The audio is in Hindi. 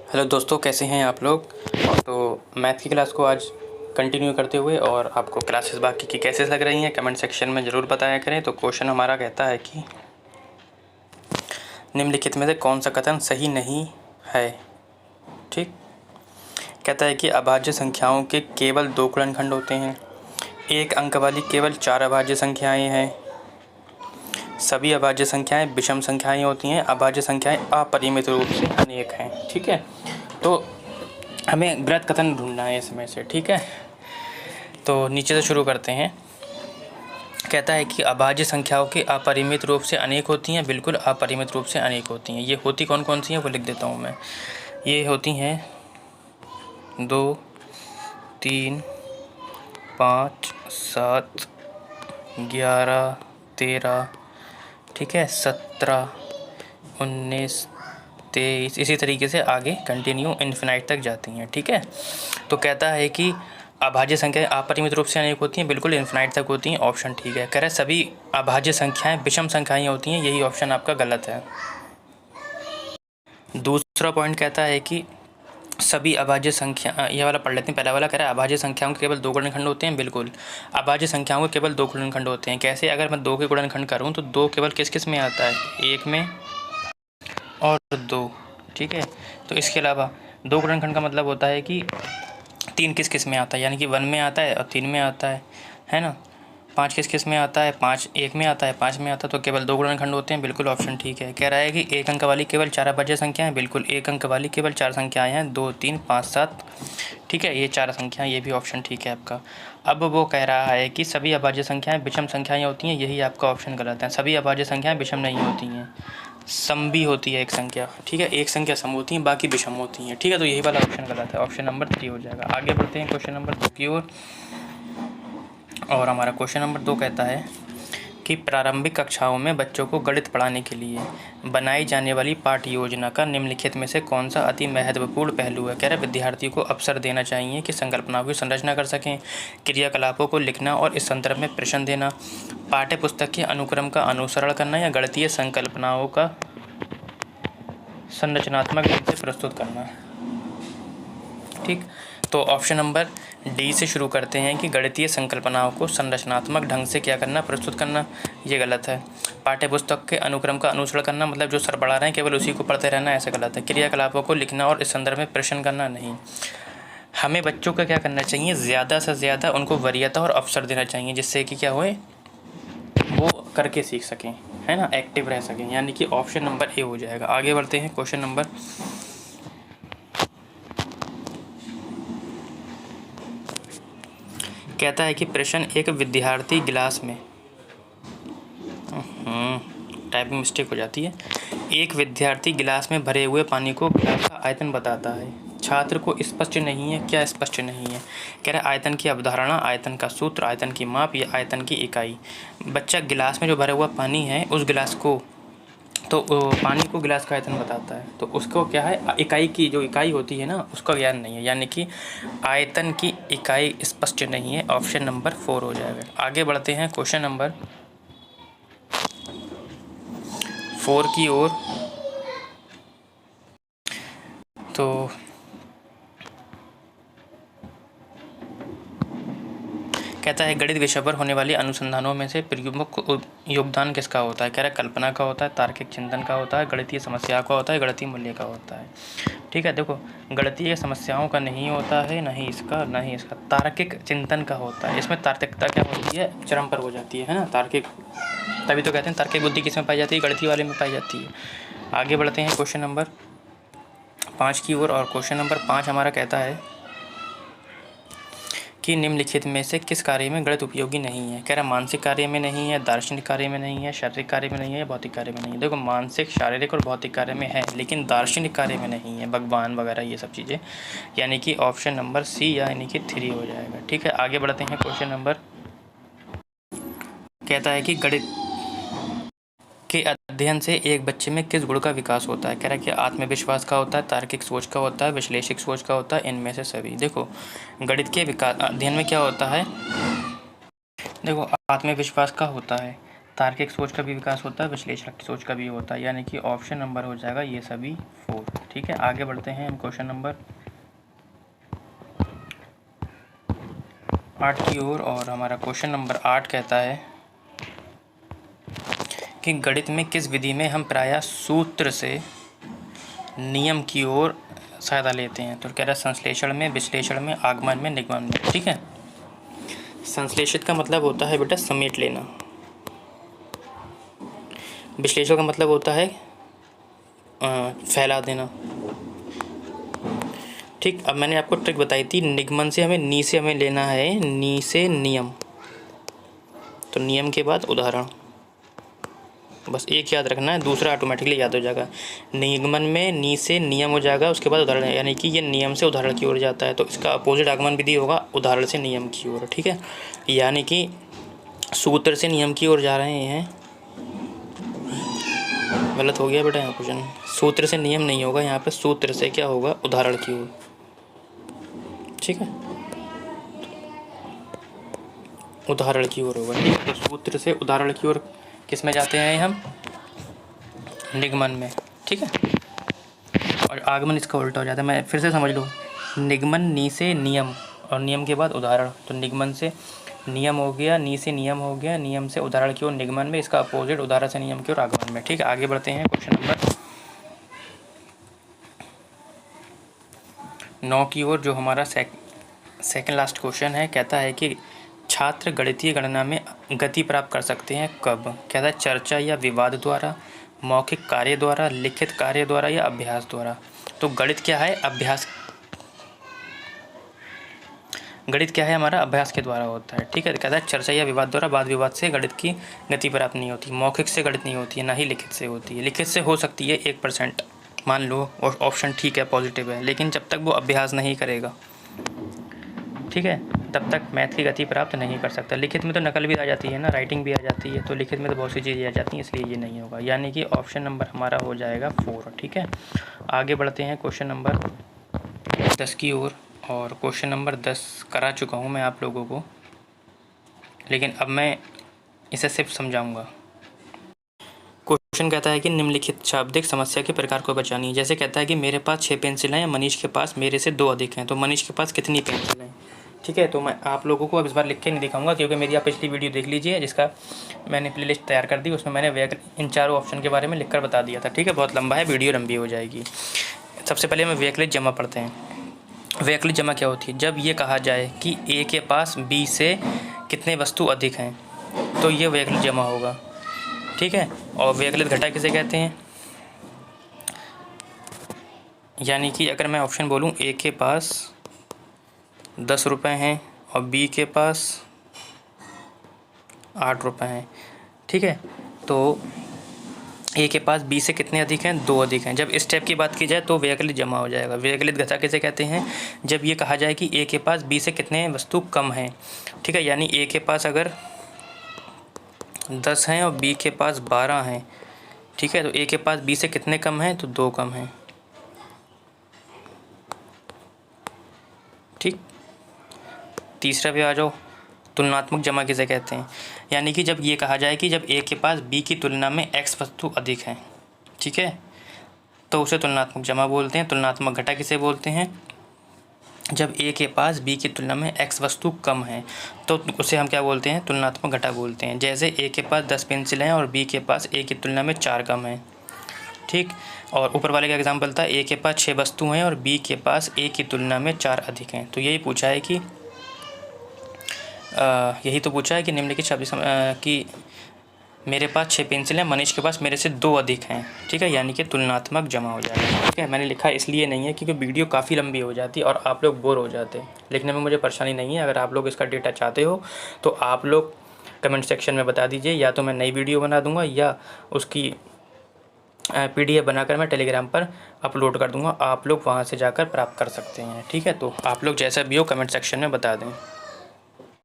हेलो दोस्तों, कैसे हैं आप लोग। तो मैथ की क्लास को आज कंटिन्यू करते हुए और आपको क्लासेस बाकी की कैसे लग रही हैं कमेंट सेक्शन में ज़रूर बताया करें। तो क्वेश्चन हमारा कहता है कि निम्नलिखित में से कौन सा कथन सही नहीं है। ठीक, कहता है कि अभाज्य संख्याओं के केवल 2 गुणनखंड होते हैं, एक अंक वाली केवल 4 अभाज्य संख्याएँ हैं, सभी अभाज्य संख्याएं विषम संख्याएं होती हैं, अभाज्य संख्याएं अपरिमित रूप से अनेक हैं। ठीक है, तो हमें गलत कथन ढूंढना है इसमें से। ठीक है, तो नीचे से शुरू करते हैं। कहता है कि अभाज्य संख्याओं के अपरिमित रूप से अनेक होती हैं, बिल्कुल अपरिमित रूप से अनेक होती हैं। ये होती कौन कौन सी हैं वो लिख देता हूँ मैं। ये होती हैं 2, 3, 5, 7, 11, 13, ठीक है, 17, 19, 23, इसी तरीके से आगे कंटिन्यू इन्फिनाइट तक जाती हैं। ठीक है, तो कहता है कि अभाज्य संख्याएं अपरिमित रूप से अनेक होती हैं, बिल्कुल इन्फिनाइट तक होती हैं। ऑप्शन ठीक है। कह रहे सभी अभाज्य संख्याएं विषम संख्याएं होती हैं, यही ऑप्शन आपका गलत है। दूसरा पॉइंट कहता है कि सभी अभाज्य संख्या, ये वाला पढ़ लेते हैं। पहला वाला कह रहा है अभाज्य संख्याओं के केवल 2 गुणनखंड होते हैं, बिल्कुल अभाज्य संख्याओं के केवल 2 गुणनखंड होते हैं। कैसे? अगर मैं 2 के गुणनखंड करूँ तो 2 केवल किस किस में आता है, 1 में और 2। ठीक है, तो इसके अलावा 2 गुणनखंड का मतलब होता है कि 3 किस किस में आता है, यानी कि 1 में आता है और 3 में आता है ना। 5 किस किस में आता है, 5 1 में आता है, 5 में आता है, तो केवल 2 गुणनखंड होते हैं, बिल्कुल ऑप्शन ठीक है। कह रहा है कि 1 अंक वाली केवल 4 अभाज्य संख्याएं, बिल्कुल 1 अंक वाली केवल 4 संख्याएं हैं, 2, 3, 5, 7। ठीक है, ये 4 संख्याएं, ये भी ऑप्शन ठीक है आपका। अब वो कह रहा है कि सभी अभाज्य संख्याएं विषम संख्याएं होती हैं, यही आपका ऑप्शन गलत है। सभी अभाज्य संख्याएं विषम नहीं होती हैं, सम भी होती है एक संख्या। ठीक है, एक संख्या सम होती है, बाकी विषम होती हैं। ठीक है, तो यही वाला ऑप्शन गलत है, ऑप्शन नंबर 3 हो जाएगा। आगे बढ़ते हैं क्वेश्चन नंबर 2 की ओर। और हमारा क्वेश्चन नंबर 2 कहता है कि प्रारंभिक कक्षाओं में बच्चों को गणित पढ़ाने के लिए बनाई जाने वाली पाठ्य योजना का निम्नलिखित में से कौन सा अति महत्वपूर्ण पहलू है। कह रहे विद्यार्थी को अवसर देना चाहिए कि संकल्पनाओं की संरचना कर सकें, क्रियाकलापों को लिखना और इस संदर्भ में प्रश्न देना, पाठ्य पुस्तक के अनुक्रम का अनुसरण करना या गणितीय संकल्पनाओं का संरचनात्मक ढंग से प्रस्तुत करना। ठीक, तो ऑप्शन नंबर डी से शुरू करते हैं कि गणितीय संकल्पनाओं को संरचनात्मक ढंग से क्या करना, प्रस्तुत करना। ये गलत है। पाठ्य पुस्तक के अनुक्रम का अनुसरण करना मतलब जो सर पढ़ा रहे हैं केवल उसी को पढ़ते रहना, ऐसा गलत है। क्रियाकलापों को लिखना और इस संदर्भ में प्रश्न करना, नहीं। हमें बच्चों का क्या करना चाहिए, ज़्यादा से ज़्यादा उनको वरीयता और अवसर देना चाहिए, जिससे कि क्या होए, वो करके सीख सकें, है ना, एक्टिव रह सकें, यानी कि ऑप्शन नंबर ए हो जाएगा। आगे बढ़ते हैं क्वेश्चन नंबर कहता है कि प्रश्न एक विद्यार्थी गिलास में टाइपिंग मिस्टेक हो जाती है। एक विद्यार्थी गिलास में भरे हुए पानी को गिलास का आयतन बताता है। छात्र को स्पष्ट नहीं है, क्या स्पष्ट नहीं है? कह रहा है आयतन की अवधारणा, आयतन का सूत्र, आयतन की माप या आयतन की इकाई। बच्चा गिलास में जो भरा हुआ पानी है उस गिलास को, तो पानी को गिलास का आयतन बताता है, तो उसको क्या है, इकाई की जो इकाई होती है ना उसका ज्ञान नहीं है, यानी कि आयतन की इकाई स्पष्ट नहीं है। ऑप्शन नंबर 4 हो जाएगा। आगे बढ़ते हैं क्वेश्चन नंबर 4 की ओर। तो कहता है गणित विषय पर होने वाले अनुसंधानों में से प्रमुख योगदान किसका होता है। कह रहा है कल्पना का होता है, तार्किक चिंतन का होता है, गणितीय समस्या का होता है, गणितीय मूल्य का होता है। ठीक है, देखो गणितीय समस्याओं का नहीं होता है, नहीं इसका तार्किक चिंतन का होता है। इसमें तार्किकता क्या होती है, चरम पर हो जाती है ना, तार्किक, तभी तो कहते हैं तार्किक बुद्धि किसमें पाई जाती है, गणितीय वाले में पाई जाती है। आगे बढ़ते हैं क्वेश्चन नंबर 5 की ओर। और क्वेश्चन नंबर 5 हमारा कहता है कि निम्नलिखित में से किस कार्य में गणित उपयोगी नहीं है। कह रहा मानसिक कार्य में नहीं है, दार्शनिक कार्य में नहीं है, शारीरिक कार्य में नहीं है, भौतिक कार्य में नहीं है। देखो मानसिक, शारीरिक और भौतिक कार्य में है, लेकिन दार्शनिक कार्य में नहीं है, भगवान वगैरह ये सब चीज़ें, यानी कि ऑप्शन नंबर सी यानी कि 3 हो जाएगा। ठीक है, आगे बढ़ते हैं क्वेश्चन नंबर कहता है कि गणित के अध्ययन से एक बच्चे में किस गुण का विकास होता है। कह रहा है कि आत्मविश्वास का होता है, तार्किक सोच का होता है, विश्लेषिक सोच का होता है, इनमें से सभी। देखो गणित के विकास अध्ययन में क्या होता है, देखो आत्मविश्वास का होता है, तार्किक सोच का भी विकास होता है, विश्लेषक सोच का भी होता है, यानी कि ऑप्शन नंबर हो जाएगा ये सभी 4। ठीक है, आगे बढ़ते हैं हम क्वेश्चन नंबर 8 की ओर। और हमारा क्वेश्चन नंबर 8 कहता है कि गणित में किस विधि में हम प्रायः सूत्र से नियम की ओर सहायता लेते हैं। तो कह रहा है संश्लेषण में, विश्लेषण में, आगमन में, निगमन में। ठीक है, संश्लेषित का मतलब होता है बेटा समेट लेना, विश्लेषण का मतलब होता है फैला देना। ठीक, अब मैंने आपको ट्रिक बताई थी, निगमन से हमें नी से हमें लेना है, नी से नियम, तो नियम के बाद उदाहरण, बस एक याद रखना है, दूसरा ऑटोमेटिकली याद हो जाएगा। निगमन में नी से नियम हो जाएगा, उसके बाद उदाहरण, यानी कि ये नियम से उदाहरण की ओर जाता है, तो इसका अपोजिट आगमन विधि होगा उदाहरण से नियम की ओर। ठीक है, यानी कि सूत्र से नियम की ओर जा रहे हैं, गलत हो गया बेटा यहाँ क्वेश्चन, सूत्र से नियम नहीं होगा यहाँ पे, सूत्र से क्या होगा, उदाहरण की ओर। ठीक है, उदाहरण की ओर होगा। ठीक है, तो सूत्र से उदाहरण की ओर किस में जाते हैं हम, निगमन में। ठीक है, और आगमन इसका उल्टा हो जाता है, मैं फिर से समझ लो, निगमन नी से नियम और नियम के बाद उदाहरण, तो निगमन से नियम हो गया, नी से नियम हो गया, नियम से उदाहरण की ओर निगमन में, इसका अपोजिट उदाहरण से नियम की ओर आगमन में। ठीक है, आगे बढ़ते हैं क्वेश्चन नंबर 9 की ओर, जो हमारा सेकंड लास्ट क्वेश्चन है। कहता है कि छात्र गणितीय गणना में गति प्राप्त कर सकते हैं कब। कहता है चर्चा या विवाद द्वारा, मौखिक कार्य द्वारा, लिखित कार्य द्वारा या अभ्यास द्वारा। तो गणित क्या है, अभ्यास, गणित क्या है हमारा, अभ्यास के द्वारा होता है। ठीक है, कहता है चर्चा या विवाद द्वारा, वाद विवाद से गणित की गति प्राप्त नहीं होती, मौखिक से गणित नहीं होती है, ना ही लिखित से होती है। लिखित से हो सकती है 1%, मान लो, और ऑप्शन ठीक है, पॉजिटिव है, लेकिन जब तक वो अभ्यास नहीं करेगा, ठीक है, तब तक मैथ की गति प्राप्त नहीं कर सकता। लिखित में तो नकल भी आ जाती है ना, राइटिंग भी आ जाती है, तो लिखित में तो बहुत सी चीज़ें आ जाती हैं, इसलिए ये नहीं होगा, यानी कि ऑप्शन नंबर हमारा हो जाएगा 4। ठीक है, आगे बढ़ते हैं क्वेश्चन नंबर 10 की ओर। और क्वेश्चन नंबर 10 करा चुका हूँ मैं आप लोगों को, लेकिन अब मैं इसे सिर्फ समझाऊंगा। क्वेश्चन कहता है कि निम्नलिखित शाब्दिक समस्या के प्रकार को पहचानिए। जैसे कहता है कि मेरे पास 6 पेंसिलें हैं, मनीष के पास मेरे से 2 अधिक हैं, तो मनीष के पास कितनी पेंसिलें हैं। ठीक है, तो मैं आप लोगों को अब इस बार लिख के नहीं दिखाऊंगा, क्योंकि मेरी आप पिछली वीडियो देख लीजिए, जिसका मैंने प्लेलिस्ट तैयार कर दी, उसमें मैंने इन चारों ऑप्शन के बारे में लिखकर बता दिया था। ठीक है, बहुत लंबा है, वीडियो लंबी हो जाएगी। सबसे पहले हम वैकल्पिक जमा पढ़ते हैं। वैकल्पिक जमा क्या होती है, जब ये कहा जाए कि ए के पास बी से कितने वस्तु अधिक हैं, तो ये वैकल्पिक जमा होगा। ठीक है, और वैकल्पिक घटा किसे कहते हैं, यानी कि अगर मैं ऑप्शन बोलूँ, ए के पास 10 रुपये हैं और बी के पास 8 रुपये हैं। ठीक है, तो ए के पास बी से कितने अधिक हैं, 2 अधिक हैं। जब इस स्टेप की बात की जाए तो वैकल्पिक जमा हो जाएगा। वैकल्पिक घटा किसे कहते हैं, जब ये कहा जाए कि ए के पास बी से कितने वस्तु कम हैं। ठीक है, यानी ए के पास अगर 10 हैं और बी के पास 12 हैं, ठीक है, तो ए के पास बी से कितने कम हैं, तो 2 कम हैं। ठीक, तीसरा भी आ जाओ, तुलनात्मक जमा किसे कहते हैं, यानी कि जब ये कहा जाए कि जब ए के पास बी की तुलना में एक्स वस्तु अधिक हैं, ठीक है, तो उसे तुलनात्मक जमा बोलते हैं। तुलनात्मक घटा किसे बोलते हैं, जब ए के पास बी की तुलना में एक्स वस्तु कम है, तो उसे हम क्या बोलते हैं, तुलनात्मक घटा बोलते हैं। जैसे ए के पास 10 पेंसिलें हैं और बी के पास ए की तुलना में 4 कम है। ठीक, और ऊपर वाले का एग्जाम्पल था, ए के पास 6 वस्तु हैं और बी के पास ए की तुलना में 4 अधिक हैं। तो यही पूछा है कि निम्नलिखित शब्द कि मेरे पास 6 पेंसिल हैं, मनीष के पास मेरे से 2 अधिक हैं। ठीक है, यानी कि तुलनात्मक जमा हो जाएगा। ठीक है, मैंने लिखा इसलिए नहीं है क्योंकि वीडियो काफ़ी लंबी हो जाती है और आप लोग बोर हो जाते हैं। लिखने में मुझे परेशानी नहीं है। अगर आप लोग इसका डेटा चाहते हो तो आप लोग कमेंट सेक्शन में बता दीजिए, या तो मैं नई वीडियो बना दूँगा या उसकी PDF बनाकर मैं टेलीग्राम पर अपलोड कर दूँगा। आप लोग वहाँ से जाकर प्राप्त कर सकते हैं। ठीक है, तो आप लोग जैसा भी हो कमेंट सेक्शन में बता दें।